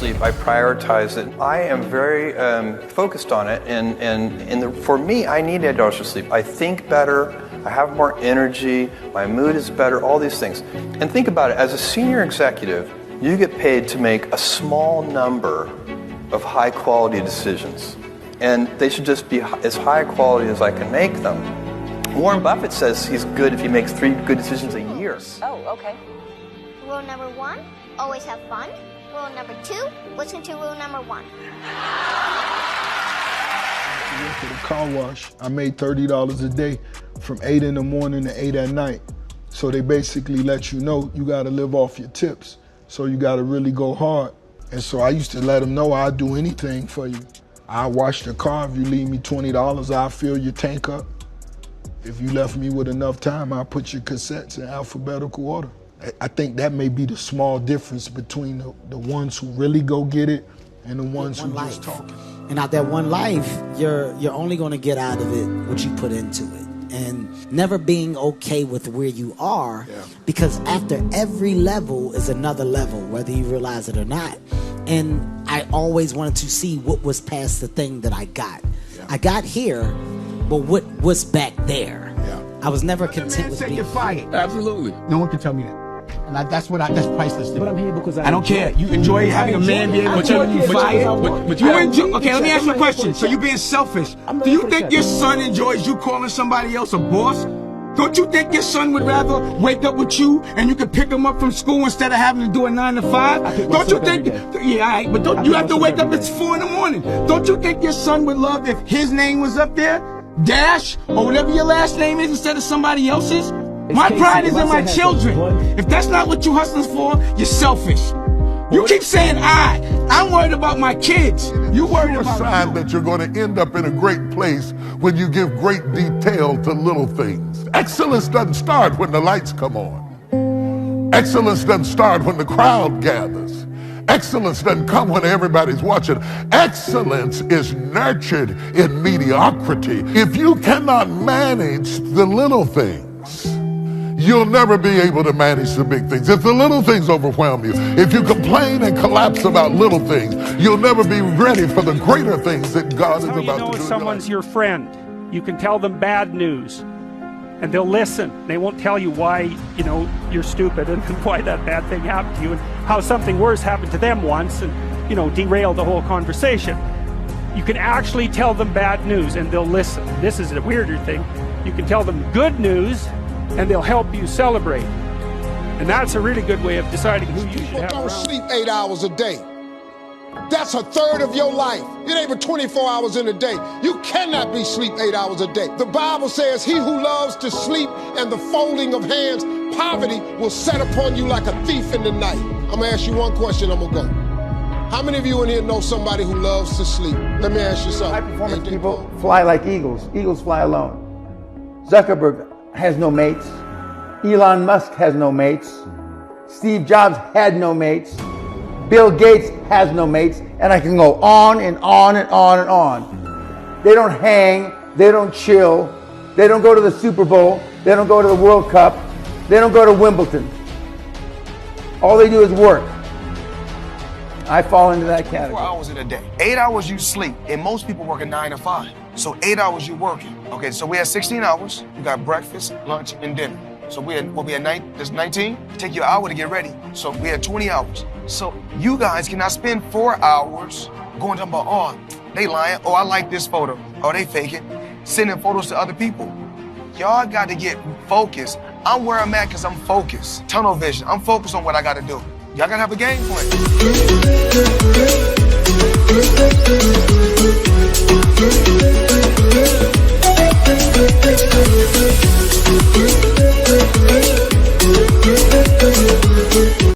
sleep. I prioritize it. I am very focused on it, and for me, I need 8 hours of sleep. I think better, I have more energy, my mood is better, all these things. And think about it, as a senior executive, you get paid to make a small number of high quality decisions. And they should just be as high quality as I can make them. Warren Buffett says he's good if he makes 3 good decisions a year. Oh, okay. Rule number 1, always have fun. Rule number 2, listen to rule number 1. I went to the car wash. I made $30 a day from 8 in the morning to 8 at night. So they basically let you know you gotta live off your tips. So you gotta really go hard. And so I used to let them know I'd do anything for you. I'll wash the car. If you leave me $20, I'll fill your tank up. If you left me with enough time, I'll put your cassettes in alphabetical order. I think that may be the small difference between the ones who really go get it and the ones who just talking. And out that one life, you're only gonna get out of it what you put into it. And never being okay with where you are, because after every level is another level, whether you realize it or not. And I always wanted to see what was past the thing that I got. I got here, but what's back there? I was never content with being fired. Absolutely. No one can tell me that. And that's priceless to me. But I'm here because I don't care. You enjoy having a man be able to be fired. But you enjoy. Okay, let me ask you a question. So you being selfish. Do you think your son enjoys you calling somebody else a boss? Don't you think your son would rather wake up with you and you could pick him up from school instead of having to do a 9 to 5? Don't you think? Yeah, all right, but don't you have to wake up at 4 in the morning? Don't you think your son would love if his name was up there, Dash, or whatever your last name is, instead of somebody else's? My pride is in my children. If that's not what you hustling for, you're selfish. You keep saying I'm worried about my kids. You worried about a sign that you're going to end up in a great place when you give great detail to little things. Excellence doesn't start when the lights come on. Excellence doesn't start when the crowd gathers. Excellence doesn't come when everybody's watching. Excellence is nurtured in mediocrity. If you cannot manage the little things, you'll never be able to manage the big things. If the little things overwhelm you, if you complain and collapse about little things, you'll never be ready for the greater things that God is about to do. You know if someone's your friend. You can tell them bad news, and they'll listen. They won't tell you why, you're stupid and why that bad thing happened to you and how something worse happened to them once and, derail the whole conversation. You can actually tell them bad news and they'll listen. This is a weirder thing. You can tell them good news and they'll help you celebrate. And that's a really good way of deciding who you should have around. Don't sleep 8 hours a day. That's a third of your life. It ain't but 24 hours in a day. You cannot be sleep 8 hours a day. The Bible says, he who loves to sleep and the folding of hands, poverty will set upon you like a thief in the night. I'm gonna ask you one question, I'm gonna go. How many of you in here know somebody who loves to sleep? Let me ask you something. High-performance people fly like eagles. Eagles fly alone. Zuckerberg has no mates. Elon Musk has no mates. Steve Jobs had no mates. Bill Gates has no mates. And I can go on and on and on and on. They don't hang. They don't chill. They don't go to the Super Bowl. They don't go to the World Cup. They don't go to Wimbledon. All they do is work. I fall into that category. 4 hours in a day. 8 hours you sleep, and most people work a 9 to 5. So 8 hours you working. Okay, so we had 16 hours. You got breakfast, lunch, and dinner. So we had 19. Take you an hour to get ready. So we had 20 hours. So you guys cannot spend 4 hours going talking about, oh, they lying. Oh, I like this photo. Oh, they faking. Sending photos to other people. Y'all got to get focused. I'm where I'm at because I'm focused. Tunnel vision. I'm focused on what I got to do. Y'all got to have a game plan.